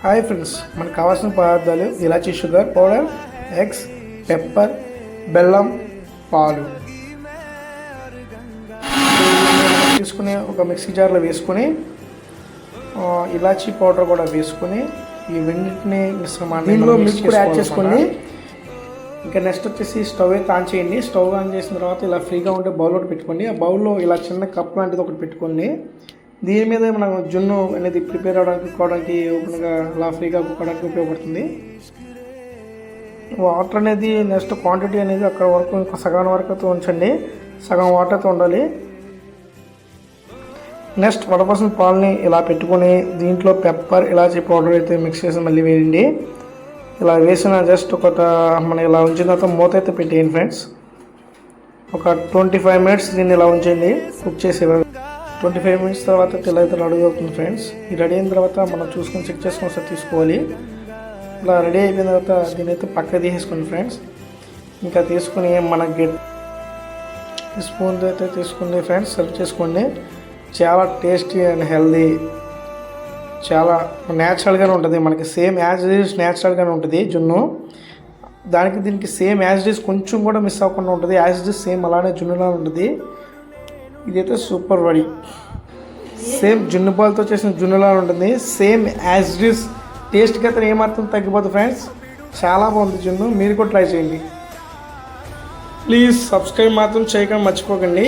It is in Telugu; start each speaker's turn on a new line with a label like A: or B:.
A: హాయ్ ఫ్రెండ్స్, మనకు కావాల్సిన పదార్థాలు ఇలాచీ షుగర్ పౌడర్, ఎగ్స్, పెప్పర్, బెల్లం, పాలు తీసుకుని ఒక మిక్సీ జార్లో వేసుకొని ఇలాచీ పౌడర్ కూడా వేసుకొని ఈ రెండింటిని దీనిలో మిల్క్ కూడా యాడ్ చేసుకోండి. ఇంకా నెక్స్ట్ వచ్చేసి స్టవ్ అయితే ఆన్ చేయండి. స్టవ్ ఆన్ చేసిన తర్వాత ఇలా ఫ్రీగా ఉంటే బౌల్ ఒకటి పెట్టుకోండి. ఆ బౌల్లో ఇలా చిన్న కప్ లాంటిది ఒకటి పెట్టుకోండి. దీని మీద మనం జున్ను అనేది ప్రిపేర్ అవ్వడానికి ఓపెన్గా అలా ఫ్రీగా కుక్కడానికి ఉపయోగపడుతుంది. వాటర్ అనేది నెక్స్ట్ క్వాంటిటీ అనేది అక్కడ వరకు ఇంకా సగం వరకు అయితే ఉంచండి. సగం వాటర్తో ఉండాలి. నెక్స్ట్ 1% పాలని ఇలా పెట్టుకొని దీంట్లో పెప్పర్, ఇలాచీ పౌడర్ అయితే మిక్స్ చేసి మళ్ళీ వేయండి. ఇలా వేసిన జస్ట్ మనం ఇలా ఉంచిన తర్వాత మూత అయితే పెట్టేయండి ఫ్రెండ్స్. ఒక 25 మినిట్స్ దీన్ని ఇలా ఉంచండి కుక్ చేసేవారు. 25 మినిట్స్ తర్వాత ఇలా అయితే రెడీ అవుతుంది ఫ్రెండ్స్. ఈ రెడీ అయిన తర్వాత మనం చూసుకొని చెక్ చేసుకొని ఒకసారి తీసుకోవాలి. ఇలా రెడీ అయిపోయిన తర్వాత దీని అయితే పక్క తీసేసుకోండి ఫ్రెండ్స్. ఇంకా తీసుకుని మన స్పూన్ అయితే తీసుకోండి ఫ్రెండ్స్, సర్వ్ చేసుకోండి. చాలా టేస్టీ అండ్ హెల్దీ, చాలా న్యాచురల్గానే ఉంటుంది. మనకి సేమ్ యాజ్ ఇట్ ఈస్ న్యాచురల్గానే ఉంటుంది జున్ను. దీనికి సేమ్ యాజ్ ఇట్ ఈస్ కొంచెం కూడా మిస్ అవ్వకుండా ఉంటుంది. యాజ్ ఇట్ ఈస్ సేమ్ అలానే జున్నులా ఉంటుంది. ఇదైతే సూపర్ వడి, సేమ్ జున్ను పాలతో చేసిన జున్నులా ఉంటుంది. సేమ్ యాజ్ ఇట్ ఈస్ టేస్ట్కి అయితే ఏమాత్రం తగ్గిపోతుంది ఫ్రెండ్స్. చాలా బాగుంది జున్ను, మీరు కూడా ట్రై చేయండి. ప్లీజ్ సబ్స్క్రైబ్ మాత్రం చేయకుండా మర్చిపోకండి.